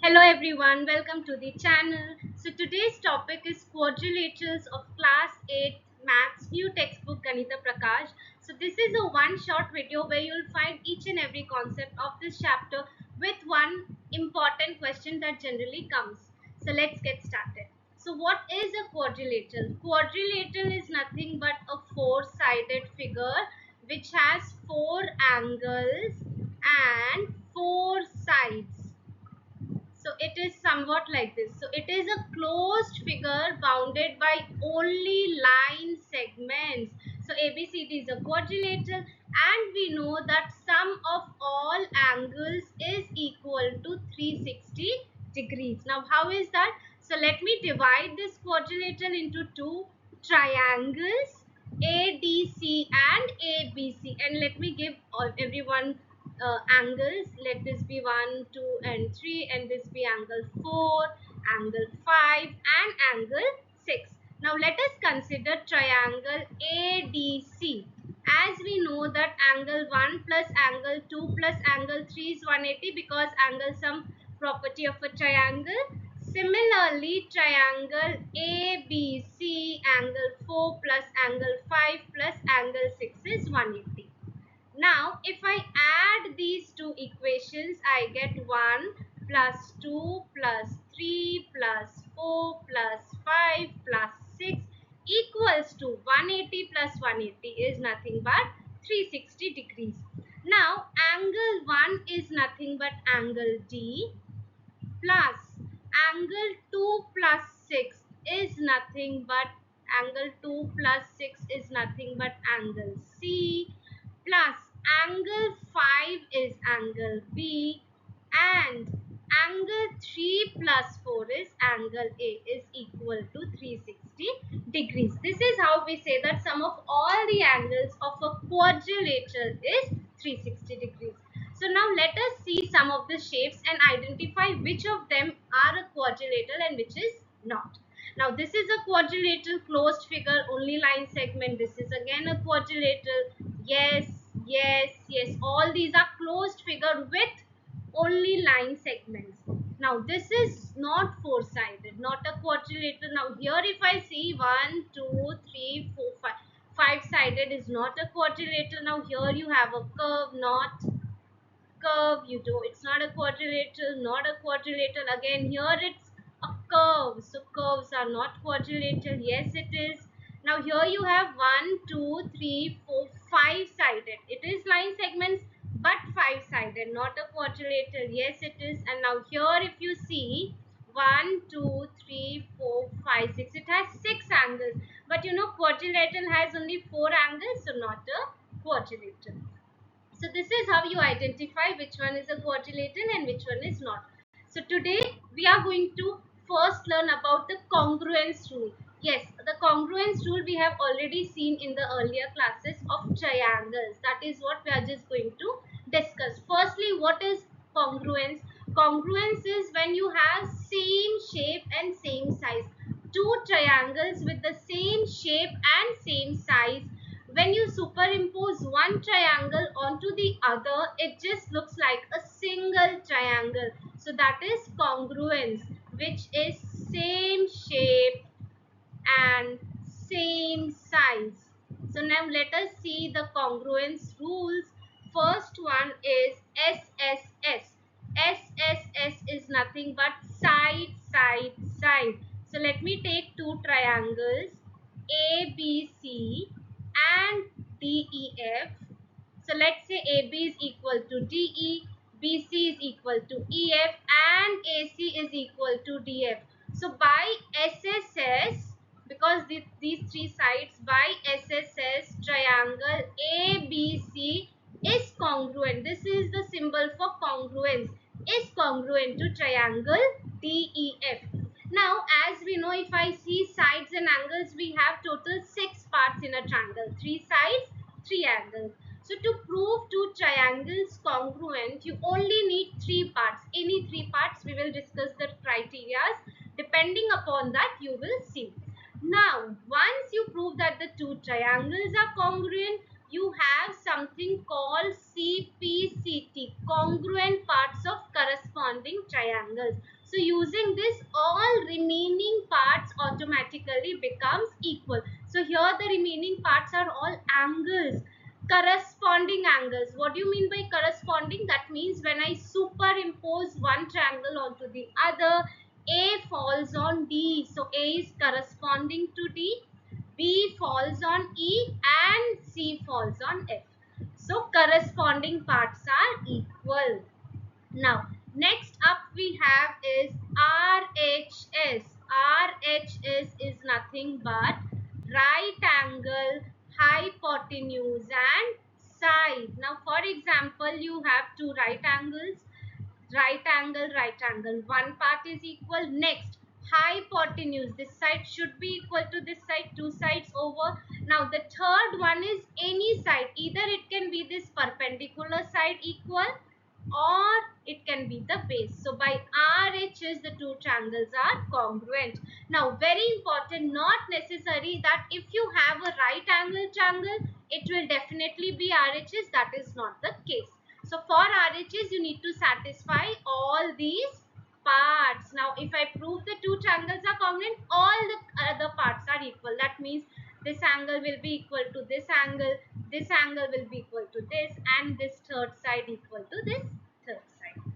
Hello everyone, welcome to the channel. So today's topic is quadrilaterals of class 8 maths new textbook Ganita Prakash. So this is a one short video where you'll find each and every concept of this chapter with one important question that generally comes. So let's get started. So what is a quadrilateral? Quadrilateral is nothing but a four-sided figure which has four angles and four sides. So it is somewhat like this. So it is a closed figure bounded by only line segments. So ABCD is a quadrilateral, and we know that sum of all angles is equal to 360 degrees. Now how is that? So let me divide this quadrilateral into two triangles ADC and ABC, and let me give everyone angles. Let this be 1, 2 and 3, and this be angle 4, angle 5 and angle 6. Now let us consider triangle ADC. As we know that angle 1 plus angle 2 plus angle 3 is 180 because angle sum property of a triangle. Similarly, triangle ABC, angle 4 plus angle 5 plus angle 6 is 180. Now, if I add these two equations, I get 1 plus 2 plus 3 plus 4 plus 5 plus 6 equals to 180 plus 180 is nothing but 360 degrees. Now, angle 1 is nothing but angle D plus angle 2 plus 6 is nothing but angle 2 plus 6 is nothing but angle C plus angle 5 is angle B and angle 3 plus 4 is angle A is equal to 360 degrees. This is how we say that sum of all the angles of a quadrilateral is 360 degrees. So now let us see some of the shapes and identify which of them are a quadrilateral and which is not. Now this is a quadrilateral closed figure, only line segment. This is again a quadrilateral. Yes, yes, yes. All these are closed figure with only line segments. Now this is not four-sided, not a quadrilateral. Now here if I see 1, 2, 3, 4, 5. Five-sided is not a quadrilateral. Now here you have a curve, not curve. You do, it's not a quadrilateral, not a quadrilateral. Again here it's a curve, so curves are not quadrilateral. Yes it is. Now here you have 1, 2, 3, 4, 5-sided. It is line segments but 5-sided, not a quadrilateral. Yes it is. And now here if you see 1, 2, 3, 4, 5, 6, it has 6 angles, but you know quadrilateral has only 4 angles, so not a quadrilateral. So this is how you identify which one is a quadrilateral and which one is not. So today we are going to first learn about the congruence rule. Yes, the congruence rule we have already seen in the earlier classes of triangles. That is what we are just going to discuss. Firstly, what is congruence? Congruence is when you have same shape and same size. Two triangles with the same shape and same size, when you superimpose one triangle onto the other, it just looks like a single triangle. So that is congruence, which is same shape and same size. So now let us see the congruence rules. First one is SSS. SSS is nothing but side, side, side. So let me take two triangles ABC and DEF. So let's say AB is equal to DE, BC is equal to EF and AC is equal to DF. So by SSS, because these three sides, by SSS triangle ABC is congruent. This is the symbol for congruence, is congruent to triangle DEF. Now as we know, if I see sides and angles, we have total 6 parts in a triangle, 3 sides, 3 angles. So to prove two triangles congruent, you only need 3 parts. Any 3 parts, we will discuss the criteria. Depending upon that, you will see. Now, once you prove that the two triangles are congruent, you have something called CPCT, congruent parts of corresponding triangles. So using this, all remaining parts automatically becomes equal. So here the remaining parts are all angles, corresponding angles. What do you mean by corresponding? That means when I superimpose one triangle onto the other, A falls on D. So A is corresponding to D, B falls on E, and C falls on F. So corresponding parts are equal. Now, next up we have is RHS. RHS is nothing but right angle, hypotenuse and side. Now, for example, you have two right angles, right angle, right angle. One part is equal. Next, hypotenuse. This side should be equal to this side, two sides over. Now, the third one is any side. Either it can be this perpendicular side equal, or it can be the base. So by RHS, the two triangles are congruent. Now, very important, not necessary that if you have a right angle triangle, it will definitely be RHS. That is not the case. So for RHS, you need to satisfy all these parts. Now, if I prove the two triangles are congruent, all the other parts are equal. That means this angle will be equal to this angle will be equal to this, and this third side equal to this third side.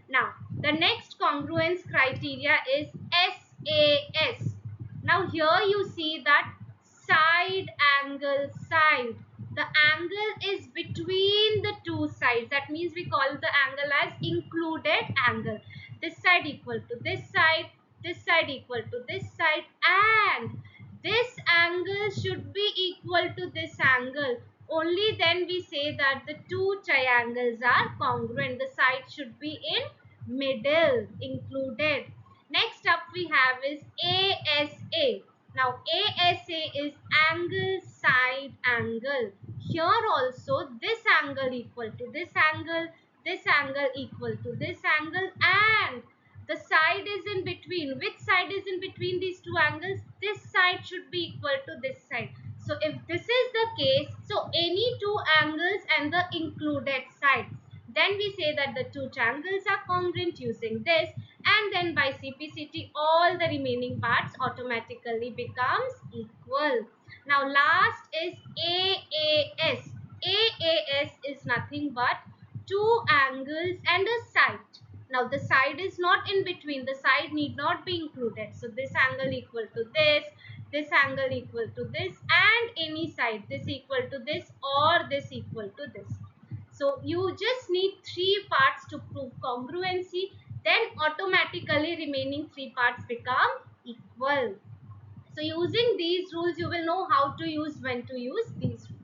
Now, the next congruence criteria is SAS. Now, here you see that side angle side. The angle is between the two sides. That means we call the angle as included angle. This side equal to this side equal to this side, and this angle should be equal to this angle. Only then we say that the two triangles are congruent. The side should be in middle, included. Next up we have is ASA. Now ASA is angle side angle. Here also this angle equal to this angle equal to this angle, and the side is in between. Which side is in between these two angles? This side should be equal to this side. So if this is the case, so any two angles and the included side, then we say that the two triangles are congruent using this, and then by CPCT all the remaining parts automatically becomes equal. Now last is AAS. AAS is nothing but two angles and a side. Now the side is not in between, the side need not be included. So this angle equal to this angle equal to this, and any side, this equal to this or this equal to this. So you just need three parts to prove congruency, then automatically remaining three parts become equal. So using these rules, you will know how to use, when to use these rules.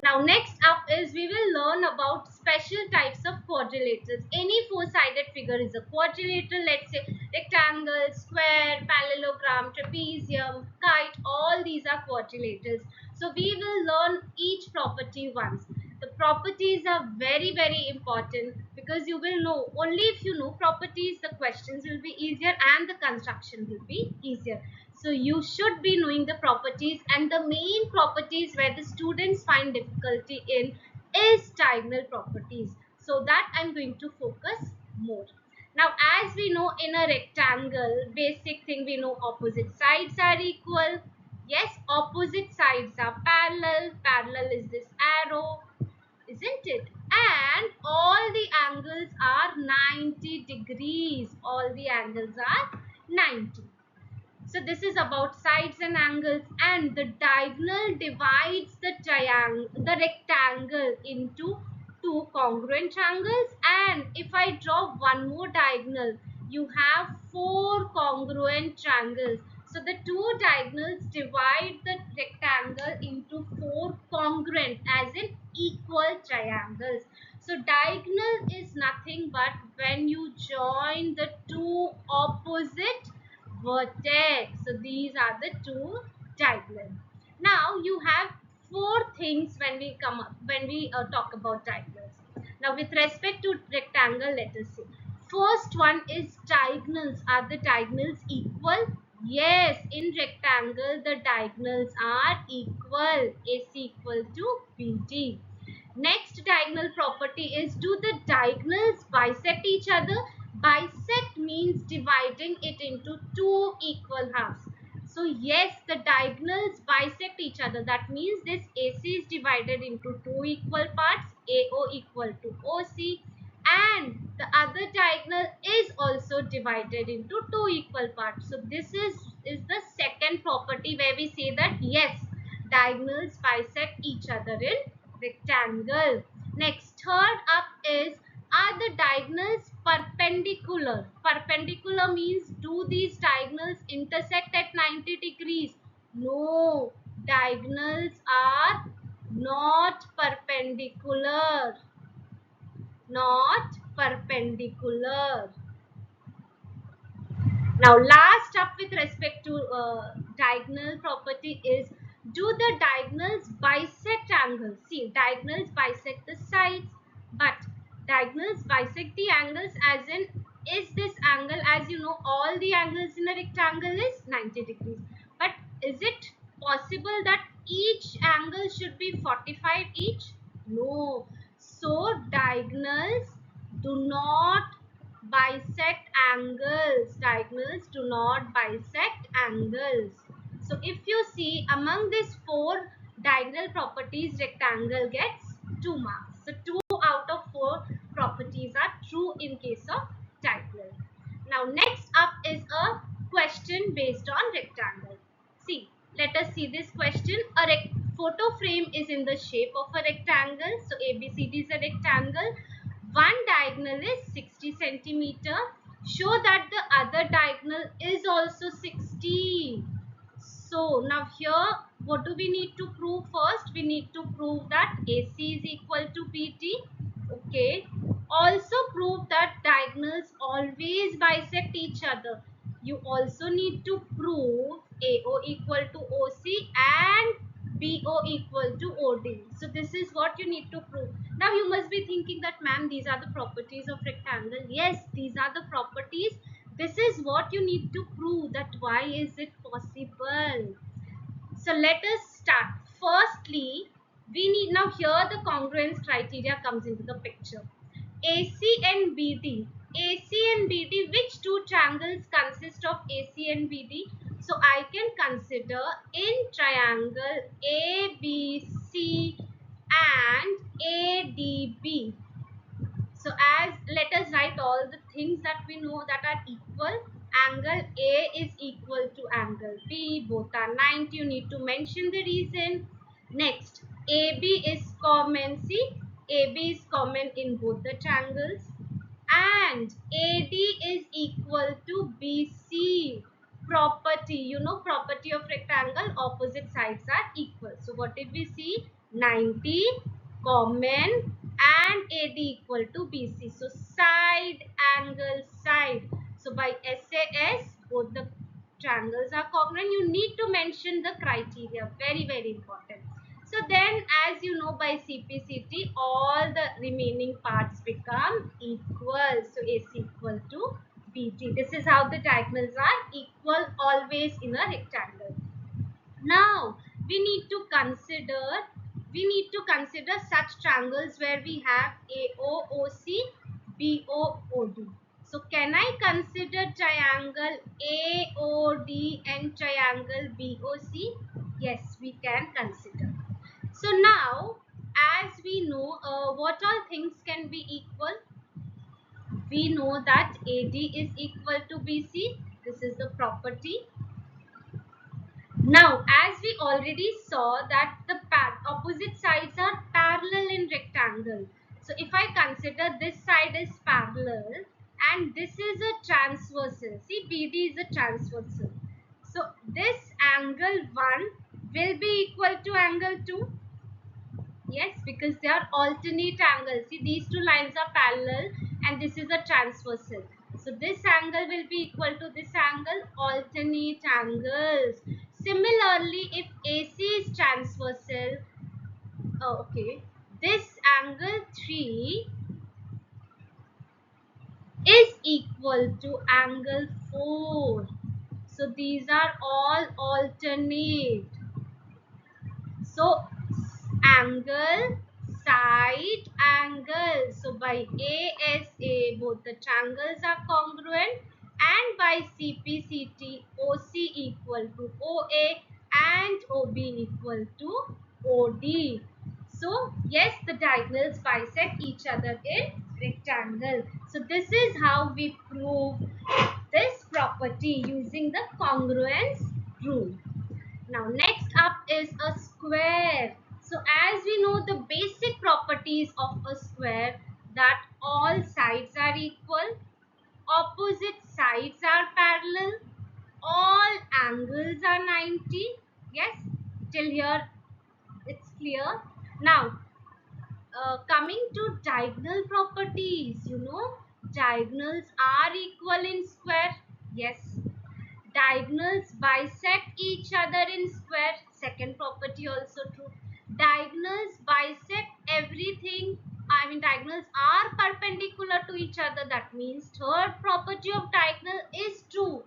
Now next up is we will learn about special types of quadrilaterals. Any four-sided figure is a quadrilateral. Let's say rectangle, square, parallelogram, trapezium, kite, all these are quadrilaterals. So we will learn each property once. The properties are very important, because you will know, only if you know properties, the questions will be easier and the construction will be easier. So you should be knowing the properties, and the main properties where the students find difficulty in is diagonal properties. So that I'm going to focus more. Now as we know, in a rectangle, basic thing we know, opposite sides are equal. Yes, opposite sides are parallel. Parallel is this arrow, isn't it? And all the angles are 90 degrees. All the angles are 90. So this is about sides and angles, and the diagonal divides the rectangle into two congruent triangles, and if I draw one more diagonal, you have four congruent triangles. So the two diagonals divide the rectangle into four congruent, as in equal triangles. So diagonal is nothing but when you join the two opposite vertex. So these are the two diagonals. Now you have four things when we talk about diagonals. Now with respect to rectangle, let us see. First one is diagonals. Are the diagonals equal? Yes, in rectangle the diagonals are equal. AC equal to BD. Next diagonal property is, do the diagonals bisect each other? Bisect means dividing it into two equal halves. So yes, the diagonals bisect each other. That means this AC is divided into two equal parts, AO equal to OC, and the other diagonal is also divided into two equal parts. So this is the second property where we say that yes, diagonals bisect each other in rectangle. Next, third up is, are the diagonals perpendicular? Perpendicular means, do these diagonals intersect at 90 degrees? No, diagonals are not perpendicular. Not perpendicular. Now, last up with respect to diagonal property is, do the diagonals bisect angles? See, diagonals bisect the sides, but diagonals bisect the angles as in, is this angle, as you know, all the angles in a rectangle is 90 degrees. But is it possible that each angle should be 45 each? No. So, diagonals do not bisect angles. Diagonals do not bisect angles. So if you see, among these four diagonal properties, rectangle gets 2 marks. So 2 out of 4 properties are true in case of diagonal. Now next up is a question based on rectangle. See, let us see this question. A photo frame is in the shape of a rectangle. So ABCD is a rectangle. One diagonal is 60 centimeter. Show that the other diagonal is also 60. So now here, what do we need to prove first? We need to prove that AC is equal to BT. Okay. Also prove that diagonals always bisect each other. You also need to prove AO equal to OC and BO equal to OD. So this is what you need to prove. Now you must be thinking that, ma'am, these are the properties of rectangle. Yes, these are the properties. This is what you need to prove, that why is it possible. So let us start. Firstly, we need, now here the congruence criteria comes into the picture. AC and BD. AC and BD, which two triangles consist of AC and BD? So I can consider in triangle ABC and ADB. So as, let us write all the things that we know that are equal. Angle A is equal to angle B. Both are 90. You need to mention the reason. Next, AB is common. See, AB is common in both the triangles. And AD is equal to BC. Property, you know, property of rectangle, opposite sides are equal. So what did we see? 90 common and AD equal to BC. So side, angle, side. So by SAS, both the triangles are common. You need to mention the criteria. Very, very important. So then, as you know, by CPCT, all the remaining parts become equal. So AC equal to BT. This is how the diagonals are equal always in a rectangle. Now we need to consider such triangles where we have AOOC, BOOD. So can I consider triangle AOD and triangle BOC? Yes, we can consider. So now, as we know, what all things can be equal? We know that AD is equal to BC. This is the property. Now, as we already saw that the opposite sides are parallel in rectangle. So, if I consider this side is parallel and this is a transversal. See, BD is a transversal. So, this angle 1 will be equal to angle 2. Yes, because they are alternate angles. See, these two lines are parallel and this is a transversal. So this angle will be equal to this angle, alternate angles. Similarly, if AC is transversal, okay, this angle 3 is equal to angle 4. So these are all alternate. So angle side angles. So by ASA, both the triangles are congruent, and by CPCT, OC equal to OA and OB equal to OD. So yes, the diagonals bisect each other in rectangle. So this is how we prove this property using the congruence rule. Now next up is a square. So as we know the basic properties of a square, that all sides are equal, opposite sides are parallel, all angles are 90. Yes, till here it's clear. Now coming to diagonal properties, diagonals are equal in square. Yes, diagonals bisect each other in square. Second property also true. Diagonals bisect everything. I mean, diagonals are perpendicular to each other. That means third property of diagonal is true.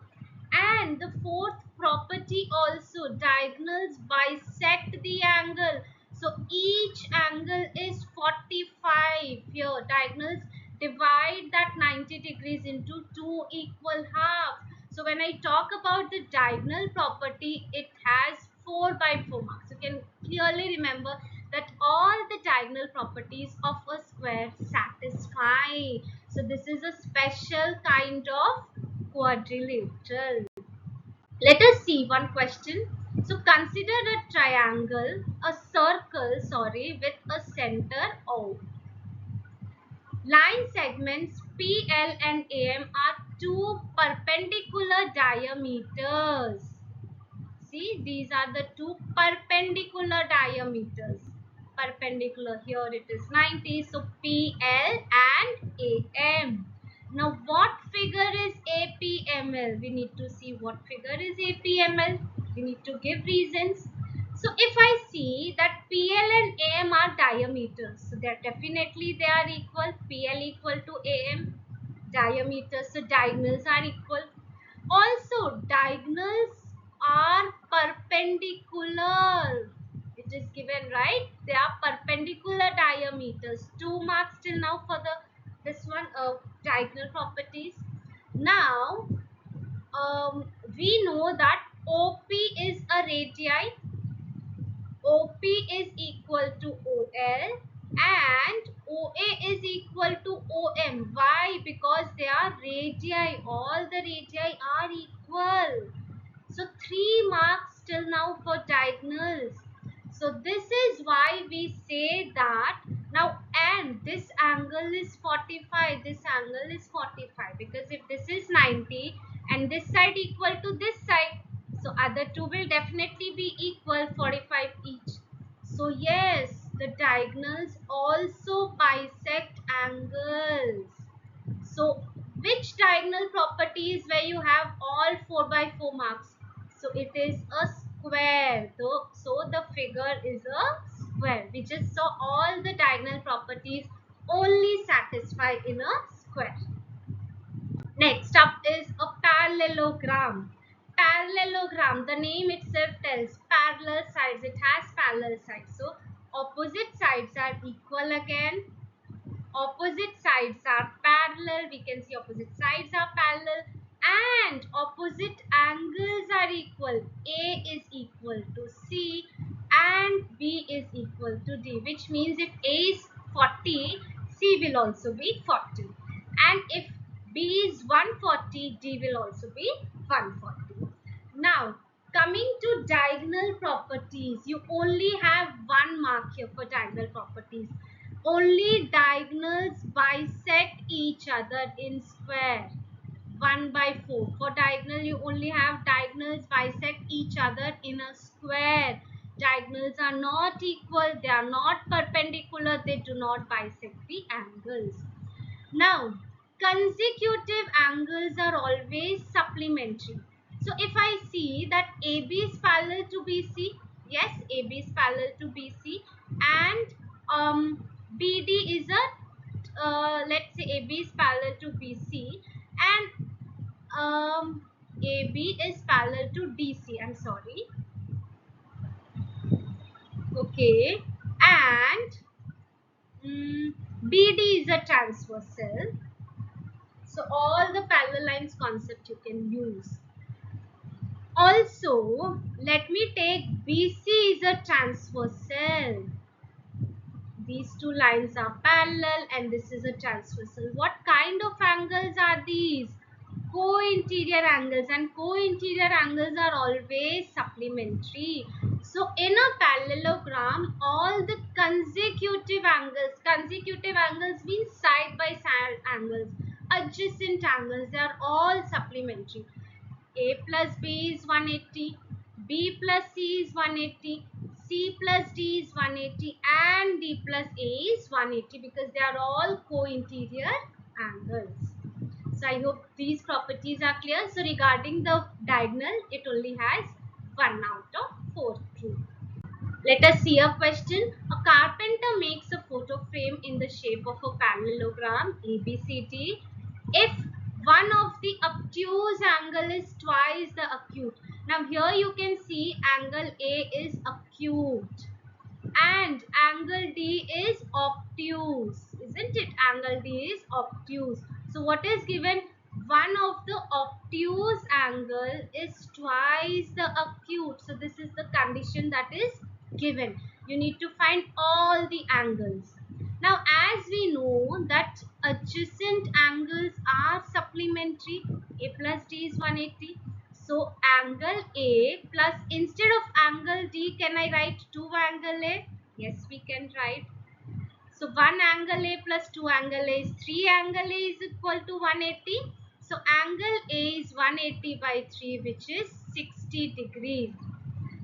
And the fourth property also, diagonals bisect the angle. So each angle is 45. Here diagonals divide that 90 degrees into two equal halves. So when I talk about the diagonal property, it has 4 by 4 marks. You can clearly remember that all the diagonal properties of a square satisfy. So this is a special kind of quadrilateral. Let us see one question. So consider a triangle, a circle, sorry, with a center O. Line segments PL and AM are two perpendicular diameters. See, these are the two perpendicular diameters. Perpendicular, here it is 90. So PL and AM. Now what figure is APML? We need to see what figure is APML. We need to give reasons. So if I see that PL and AM are diameters, so that definitely they are equal. PL equal to AM, diameters, so diagonals are equal. Also, diagonals are perpendicular. It is given, right? They are perpendicular diameters. 2 marks till now for the this one diagonal properties. Now, we know that OP is a radii. OP is equal to OL and OA is equal to OM. Why? Because they are radii. All the radii are equal. So 3 marks till now for diagonals. So this is why we say that now, and this angle is 45, this angle is 45, because if this is 90 and this side equal to this side, so other two will definitely be equal, 45 each. So yes, the diagonals also bisect angles. So which diagonal property is where you have all 4 by 4 marks? So it is a square. So the figure is a square. We just saw all the diagonal properties only satisfy in a square. Next up is a parallelogram. Parallelogram, the name itself tells parallel sides. It has parallel sides. So opposite sides are equal again. Opposite sides are parallel. We can see opposite sides are parallel and opposite angles are equal. A is equal to C and B is equal to D, which means if A is 40, C will also be 40, and if B is 140, D will also be 140. Now coming to diagonal properties, you only have 1 mark here for diagonal properties. Only diagonals bisect each other in square. 1 by 4. For diagonal, you only have diagonals bisect each other in a square. Diagonals are not equal, they are not perpendicular, they do not bisect the angles. Now, consecutive angles are always supplementary. So, if I see that AB is parallel to BC, yes, AB is parallel to BC, and BD is a, let's say AB is parallel to BC, and AB is parallel to DC. I'm sorry. Okay, and BD is a transversal. So all the parallel lines concept you can use. Also, let me take BC is a transversal. These two lines are parallel and this is a transversal. What kind of angles are these? Co-interior angles, and co-interior angles are always supplementary. So in a parallelogram, all the consecutive angles means side by side angles, adjacent angles, they are all supplementary. A plus B is 180, B plus C is 180, C plus D is 180 and D plus A is 180 because they are all co-interior angles. So I hope these properties are clear. So regarding the diagonal, it only has 1 out of 4 true. Let us see a question. A carpenter makes a photo frame in the shape of a parallelogram ABCD if one of the obtuse angle is twice the acute. Now here you can see angle A is acute and angle D is obtuse, isn't it? Angle D is obtuse. So what is given? One of the obtuse angle is twice the acute. So this is the condition that is given. You need to find all the angles. Now as we know that adjacent angles are supplementary, A plus D is 180. So angle A plus, instead of angle D, can I write 2 angle A? Yes, we can write. So 1 angle A plus 2 angle A is 3 angle A is equal to 180. So angle A is 180 by 3, which is 60 degrees.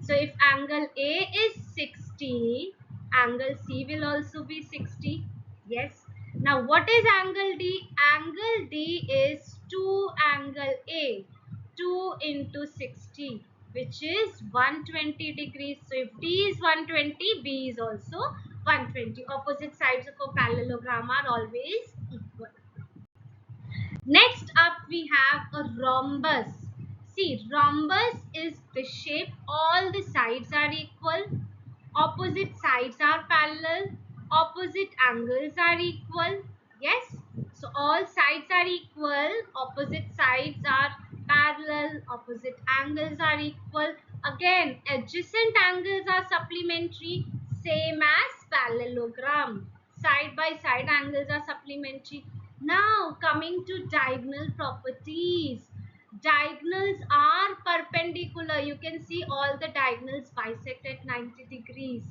So if angle A is 60, angle C will also be 60. Yes. Now what is angle D? Angle D is 2 angle A. 2 into 60, which is 120 degrees. So if D is 120, B is also 120. Opposite sides of a parallelogram are always equal. Next up we have a rhombus. See, rhombus is the shape, all the sides are equal, opposite sides are parallel, opposite angles are equal. Yes, so all sides are equal, opposite sides are parallel, opposite angles are equal. Again, adjacent angles are supplementary, same as parallelogram. Side by side angles are supplementary. Now coming to diagonal properties. Diagonals are perpendicular. You can see all the diagonals bisect at 90 degrees.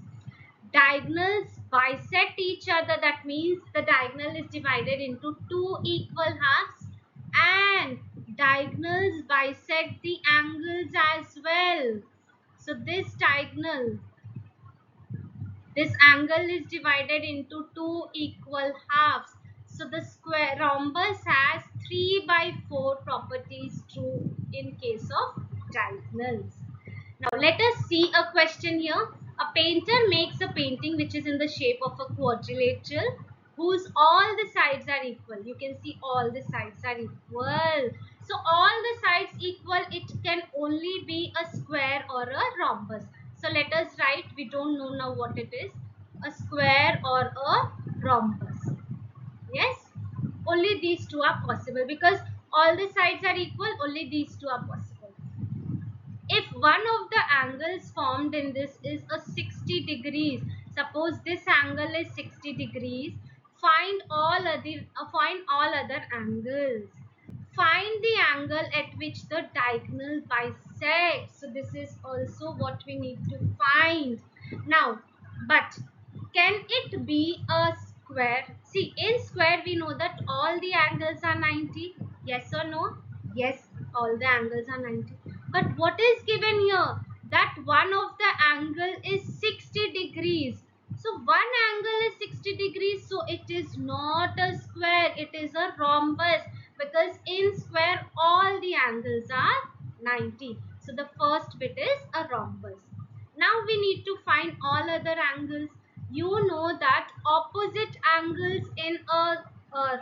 Diagonals bisect each other. That means the diagonal is divided into two equal halves, and diagonals bisect the angles as well. So this angle is divided into two equal halves. So the square rhombus has 3 by 4 properties true in case of diagonals. Now let us see a question here. A painter makes a painting which is in the shape of a quadrilateral whose all the sides are equal. You can see all the sides are equal. So all the sides equal, it can only be a square or a rhombus. So let us write, we don't know now what it is, a square or a rhombus. Yes, only these two are possible because all the sides are equal, only these two are possible. If one of the angles formed in this is a 60 degrees, suppose this angle is 60 degrees, find all other angles. Find the angle at which the diagonal bisects. So this is also what we need to find. Now, but can it be a square? See, in square we know that all the angles are 90. Yes or no? Yes, all the angles are 90. But what is given here? That one of the angle is 60 degrees. So one angle is 60 degrees. So it is not a square. It is a rhombus. Because in square all the angles are 90. So the first bit is a rhombus. Now we need to find all other angles. You know that opposite angles in a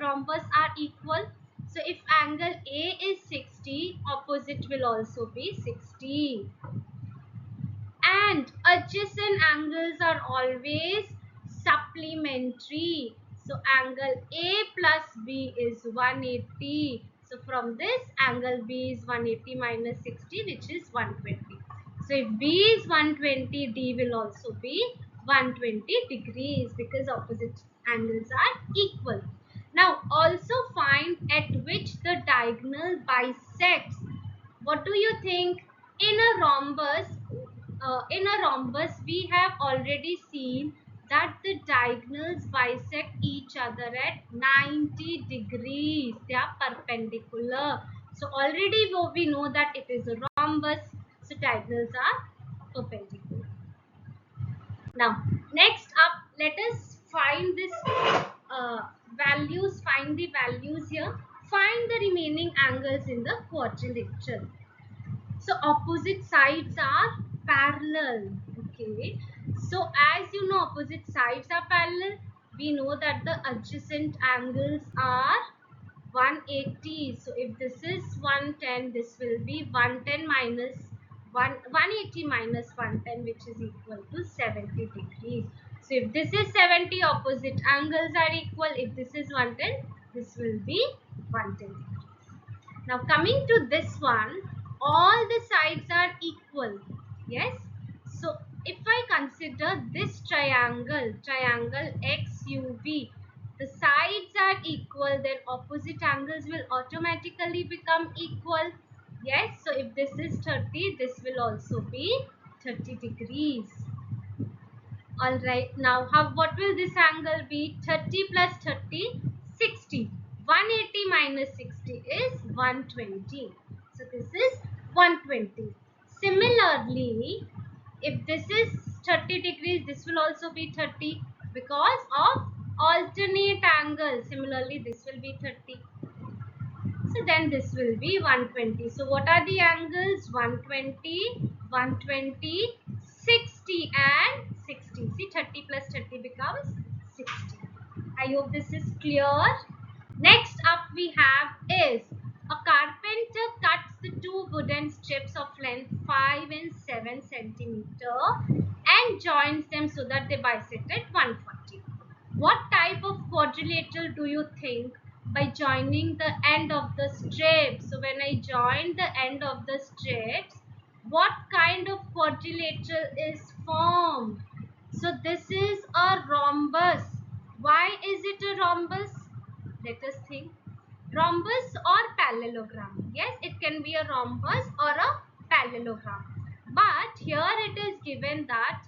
rhombus are equal. So if angle A is 60, opposite will also be 60. And adjacent angles are always supplementary. So angle A plus B is 180. So from this, angle B is 180 minus 60, which is 120. So if B is 120, D will also be 120 degrees because opposite angles are equal. Now also find at which the diagonal bisects. What do you think? In a rhombus, we have already seen that the diagonals bisect each other at 90 degrees. They are perpendicular. So already we know that it is a rhombus. So diagonals are perpendicular. Now next up, let us find this values. Find the values here. Find the remaining angles in the quadrilateral. So opposite sides are parallel. Okay. So as you know, opposite sides are parallel. We know that the adjacent angles are 180. So if this is 110, this will be 110 minus 180 minus 110, which is equal to 70 degrees. So if this is 70, opposite angles are equal. If this is 110, this will be 110 degrees. Now coming to this one, all the sides are equal. Yes. So if I consider this triangle XUV, the sides are equal, then opposite angles will automatically become equal. Yes. So if this is 30, this will also be 30 degrees. Alright, now what will this angle be? 30 plus 30, 60. 180 minus 60 is 120. So this is 120. Similarly, if this is 30 degrees, this will also be 30 because of alternate angles. Similarly, this will be 30. So then this will be 120. So what are the angles? 120, 120, 60 and 60. See, 30 plus 30 becomes 60. I hope this is clear. Next up we have is a carpenter cuts the two wooden strips of length 5 and 7 centimeter and joins them so that they bisect at 140. What type of quadrilateral do you think by joining the end of the strip? So when I join the end of the strips, what kind of quadrilateral is formed? So this is a rhombus. Why is it a rhombus? Let us think. Rhombus or parallelogram. Yes, it can be a rhombus or a parallelogram. But here it is given that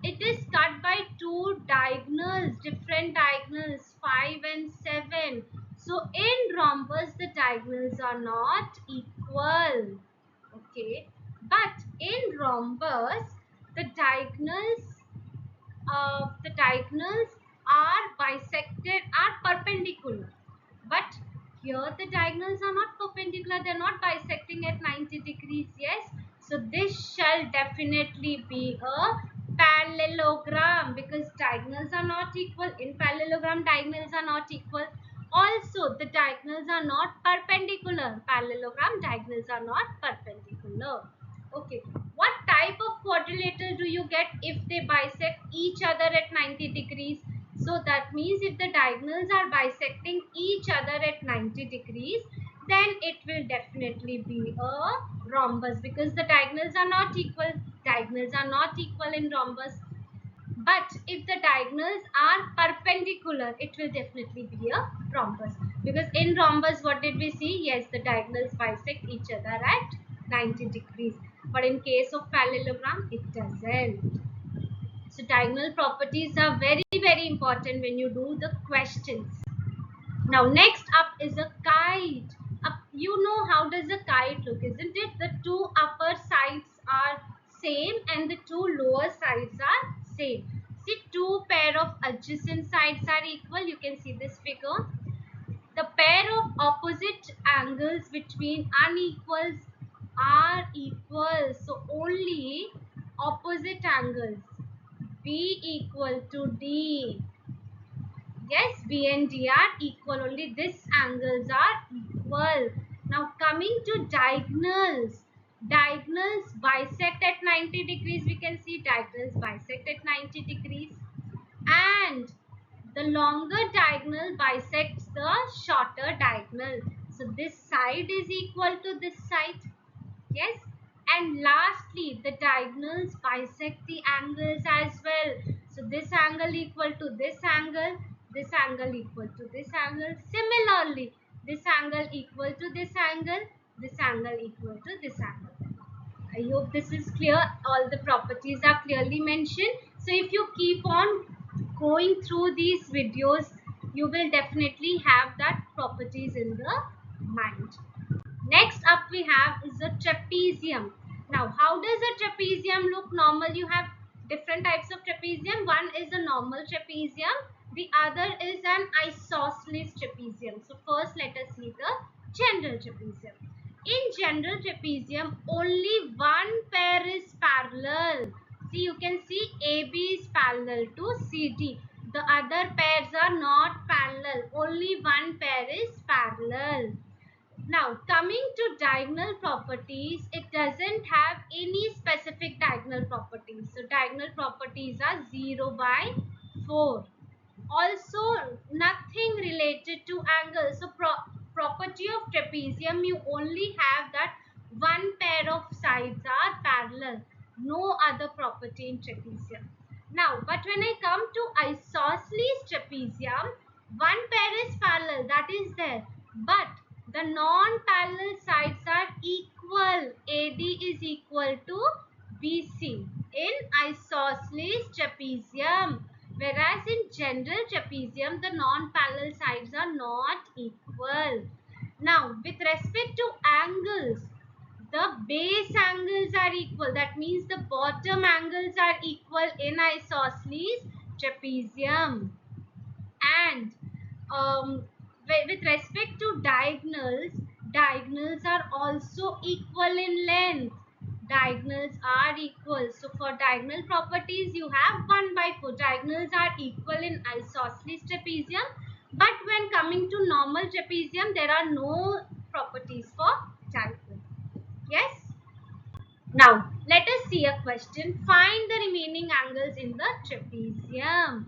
it is cut by two diagonals, different diagonals, 5 and 7. So in rhombus, the diagonals are not equal. Okay. But in rhombus, the diagonals are bisected, are perpendicular. But here the diagonals are not perpendicular, they are not bisecting at 90 degrees. Yes. So this shall definitely be a parallelogram because diagonals are not equal. In parallelogram, diagonals are not equal. Also, the diagonals are not perpendicular. Parallelogram diagonals are not perpendicular. Okay. What type of quadrilateral do you get if they bisect each other at 90 degrees? So that means if the diagonals are bisecting each other at 90 degrees, then it will definitely be a rhombus because the diagonals are not equal. Diagonals are not equal in rhombus. But if the diagonals are perpendicular, it will definitely be a rhombus. Because in rhombus, what did we see? Yes, the diagonals bisect each other at 90 degrees. But in case of parallelogram, it doesn't. So diagonal properties are very, very important when you do the questions. Now next up is a kite. You know how does a kite look, isn't it? The two upper sides are same and the two lower sides are same. See, two pair of adjacent sides are equal. You can see this figure. The pair of opposite angles between unequals are equal. So only opposite angles B equal to D. Yes, B and D are equal. Only these angles are equal. Now coming to diagonals. Diagonals bisect at 90 degrees. We can see diagonals bisect at 90 degrees. and the longer diagonal bisects the shorter diagonal. So this side is equal to this side. Yes. And lastly, the diagonals bisect the angles as well. So this angle equal to this angle equal to this angle. Similarly, this angle equal to this angle equal to this angle. I hope this is clear. All the properties are clearly mentioned. So if you keep on going through these videos, you will definitely have that properties in the mind. Next up we have is a trapezium. Now, how does a trapezium look? Normal, you have different types of trapezium. One is a normal trapezium. The other is an isosceles trapezium. So first let us see the general trapezium. In general trapezium, only one pair is parallel. See, you can see AB is parallel to CD. The other pairs are not parallel. Only one pair is parallel. Now, coming to diagonal properties, it doesn't have any specific diagonal properties. So, diagonal properties are 0 by 4. Also, nothing related to angles. So, property of trapezium, you only have that one pair of sides are parallel. No other property in trapezium. Now, but when I come to isosceles trapezium, one pair is parallel, that is there. But the non-parallel sides are equal. AD is equal to BC in isosceles trapezium. Whereas in general trapezium, the non-parallel sides are not equal. Now, with respect to angles, the base angles are equal. That means the bottom angles are equal in isosceles trapezium. And with respect to diagonals, diagonals are also equal in length. Diagonals are equal. So for diagonal properties, you have 1 by 4. Diagonals are equal in isosceles trapezium. But when coming to normal trapezium, there are no properties for diagonal. Yes? Now, let us see a question. Find the remaining angles in the trapezium.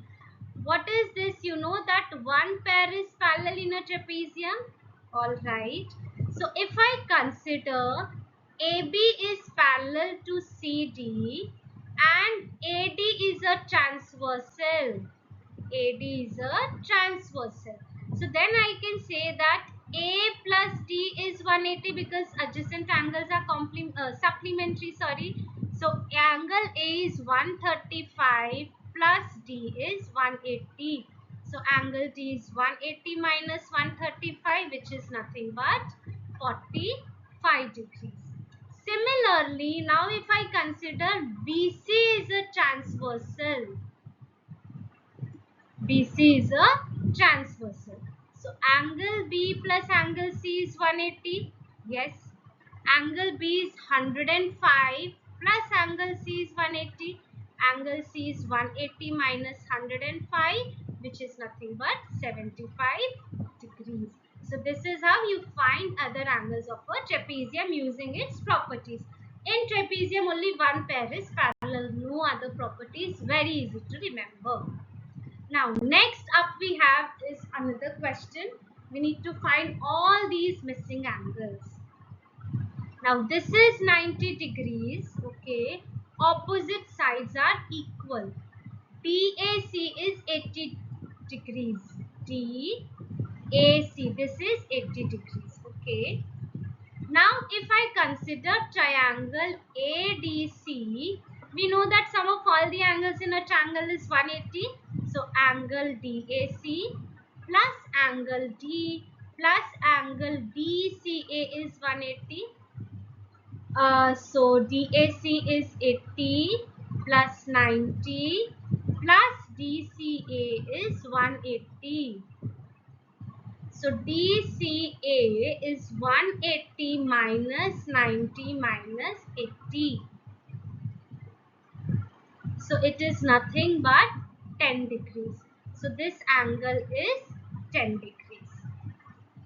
What is this? You know that one pair is parallel in a trapezium. Alright. So if I consider AB is parallel to CD and AD is a transversal. AD is a transversal. So then I can say that A plus D is 180 because adjacent angles are supplementary. Sorry. So angle A is 135 plus D is 180. So angle D is 180 minus 135, which is nothing but 45 degrees. Similarly, now if I consider BC is a transversal. BC is a transversal. So angle B plus angle C is 180. Yes. Angle B is 105 plus angle C is 180. Angle C is 180 minus 105, which is nothing but 75 degrees. So this is how you find other angles of a trapezium using its properties. In trapezium, only one pair is parallel. No other properties. Very easy to remember. Now, next up we have is another question. We need to find all these missing angles. Now, this is 90 degrees. Okay. Opposite sides are equal. DAC is 80 degrees. DAC, this is 80 degrees. Okay. Now, if I consider triangle ADC, we know that sum of all the angles in a triangle is 180. So, angle DAC plus angle D plus angle DCA is 180. So, DAC is 80 plus 90 plus DCA is 180. So DCA is 180 minus 90 minus 80. So it is nothing but 10 degrees. So this angle is 10 degrees.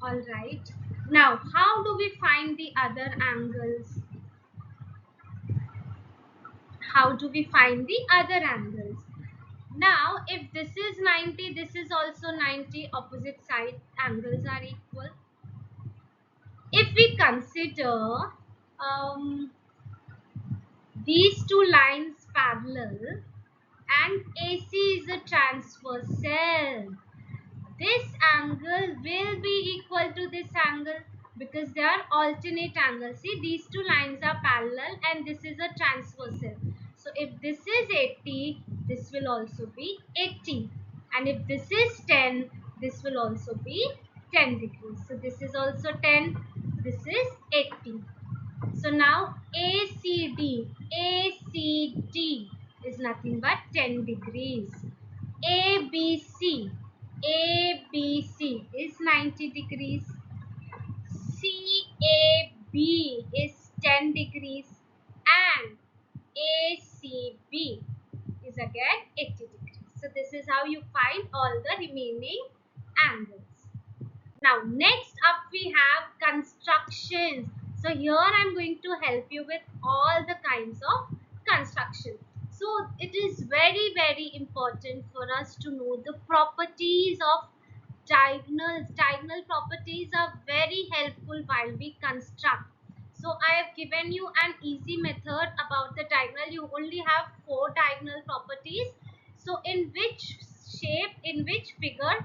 Alright. Now, how do we find the other angles? How do we find the other angles? Now if this is 90, this is also 90, opposite side angles are equal. If we consider these two lines parallel and AC is a transversal, this angle will be equal to this angle because they are alternate angles. See, these two lines are parallel and this is a transversal. So if this is 80, this will also be 80. And if this is 10, this will also be 10 degrees. So this is also 10, this is 80. So now ACD is nothing but 10 degrees. ABC is 90 degrees. CAB is 10 degrees. And ACB is again 80 degrees. So this is how you find all the remaining angles. Now next up we have constructions. So here I am going to help you with all the kinds of construction. So it is very important for us to know the properties of diagonals. Diagonal properties are very helpful while we construct. So I have given you an easy method about the diagonal. You only have 4 diagonal properties. So in which shape, in which figure,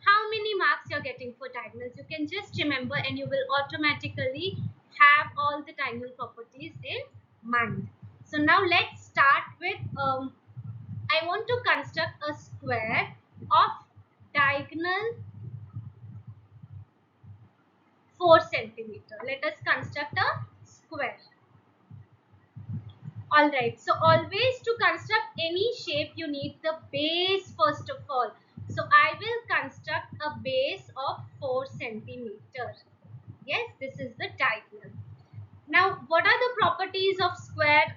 how many marks you're getting for diagonals, you can just remember and you will automatically have all the diagonal properties in mind. So now let's start with I want to construct a square of diagonal 4 centimeter. Let us construct a square. Alright, so always to construct any shape you need the base first of all. So I will construct a base of 4 centimeter. Yes, this is the diagonal. Now, what are the properties of square?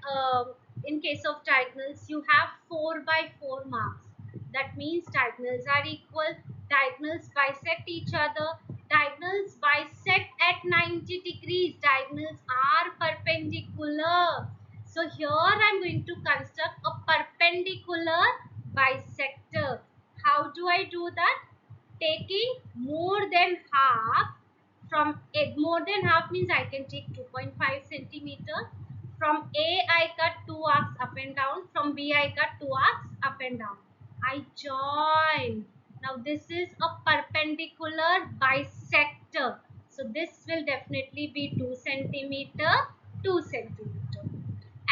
In case of diagonals, you have 4 by 4 marks. That means diagonals are equal. Diagonals bisect each other. Diagonals bisect at 90 degrees. Diagonals are perpendicular. So here I am going to construct a perpendicular bisector. How do I do that? Taking more than half from it. More than half means I can take 2.5 centimeter. From A I cut 2 arcs up and down. From B I cut 2 arcs up and down. I join. Now this is a perpendicular bisector. So this will definitely be 2 centimeter, 2 centimeter.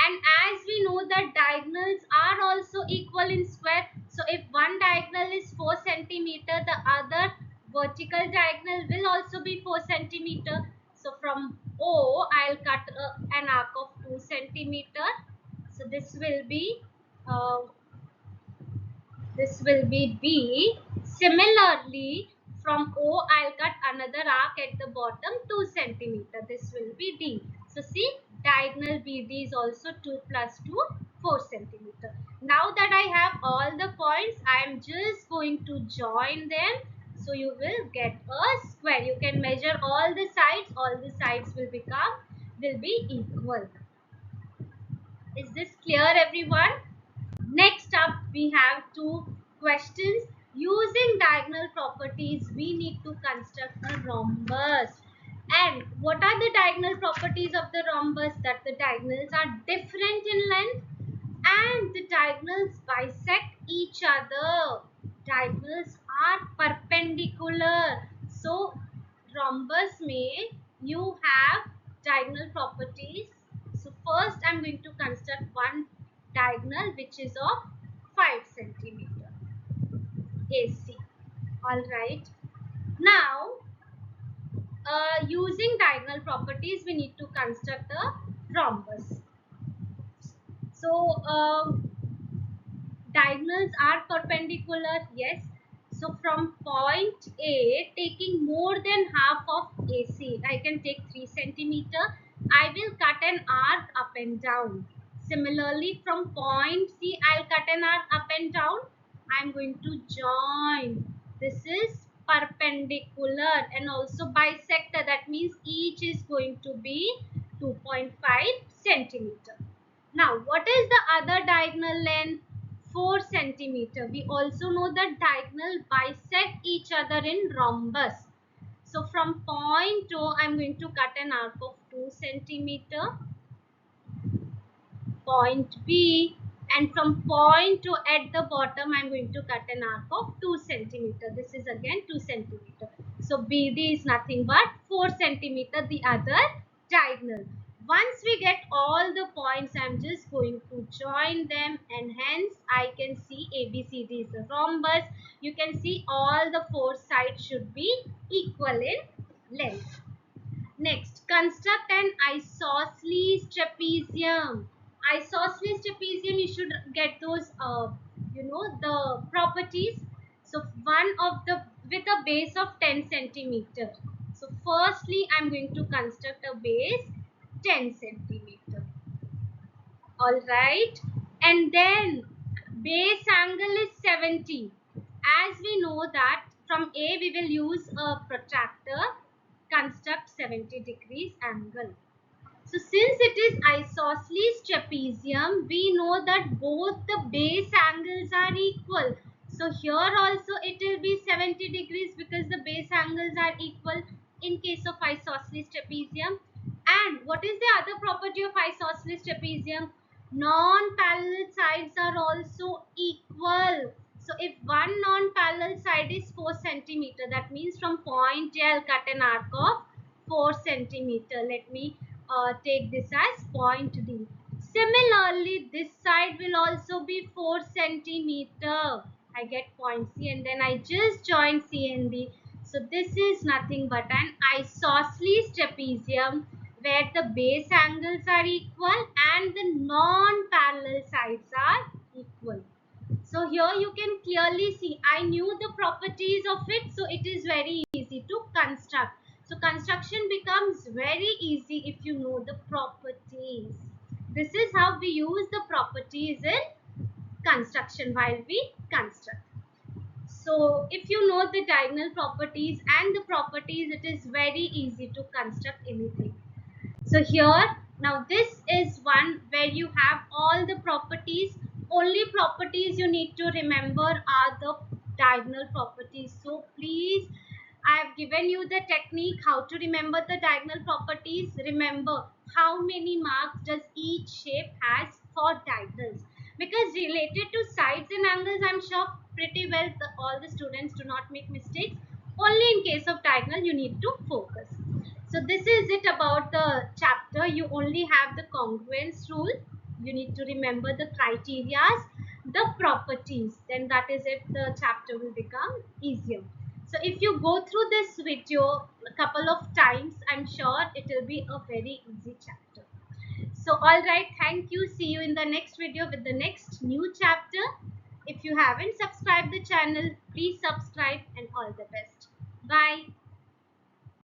And as we know that diagonals are also equal in square. So if one diagonal is 4 centimeter, the other vertical diagonal will also be 4 centimeter. So from O, I'll cut an arc of 2 centimeter. So this will be uh, B. Similarly, from O, I'll cut another arc at the bottom 2 centimeter. This will be D. So see, diagonal BD is also 2 plus 2, 4 centimeter. Now that I have all the points, I am just going to join them. So you will get a square. You can measure all the sides will be equal. Is this clear, everyone? Next up, we have 2 questions. Using diagonal properties, we need to construct a rhombus. And what are the diagonal properties of the rhombus? That the diagonals are different in length and the diagonals bisect each other. Diagonals are perpendicular. So, rhombus may you have diagonal properties. So first I am going to construct one diagonal which is of 5 centimeter AC. Alright. Now using diagonal properties we need to construct a rhombus. So diagonals are perpendicular, yes. So from point A, taking more than half of AC, I can take 3 centimeter. I will cut an arc up and down. Similarly, from point C, I'll cut an arc up and down. I'm going to join. This is perpendicular and also bisector. That means each is going to be 2.5 centimeter. Now, what is the other diagonal length? 4 centimeter. We also know that diagonal bisect each other in rhombus. So from point O, I'm going to cut an arc of 2 centimeter. Point B, and from point to at the bottom I'm going to cut an arc of 2 centimeter. This is again 2 centimeter. So BD is nothing but 4 centimeter, the other diagonal. Once we get all the points, I'm just going to join them, and hence I can see ABCD is a rhombus. You can see all the four sides should be equal in length. Next, construct an isosceles trapezium. Isosceles trapezium, you should get those, the properties. So one of the, with a base of 10 centimeter. So firstly, I'm going to construct a base 10 centimeter. All right, and then base angle is 70. As we know that from A we will use a protractor, construct 70 degrees angle. So since it is isosceles trapezium, we know that both the base angles are equal. So here also it will be 70 degrees because the base angles are equal in case of isosceles trapezium. And what is the other property of isosceles trapezium? Non-parallel sides are also equal. So if one non-parallel side is 4 centimeter, that means from point A I'll cut an arc of 4 centimeter. Let me take this as point D. Similarly, this side will also be 4 centimeter. I get point C, and then I just join C and D. So this is nothing but an isosceles trapezium where the base angles are equal and the non-parallel sides are equal. So here you can clearly see I knew the properties of it, so it is very easy to construct. So construction becomes very easy if you know the properties. This is how we use the properties in construction while we construct. So if you know the diagonal properties and the properties, it is very easy to construct anything. So here, now this is one where you have all the properties. Only properties you need to remember are the diagonal properties. So please, I have given you the technique how to remember the diagonal properties. Remember how many marks does each shape has for diagonals. Because related to sides and angles, I'm sure pretty well all the students do not make mistakes. Only in case of diagonal, you need to focus. So this is it about the chapter. You only have the congruence rule. You need to remember the criterias, the properties. Then that is it. The chapter will become easier. So if you go through this video a couple of times, I'm sure it will be a very easy chapter. So alright, thank you. See you in the next video with the next new chapter. If you haven't subscribed the channel, please subscribe, and all the best. Bye.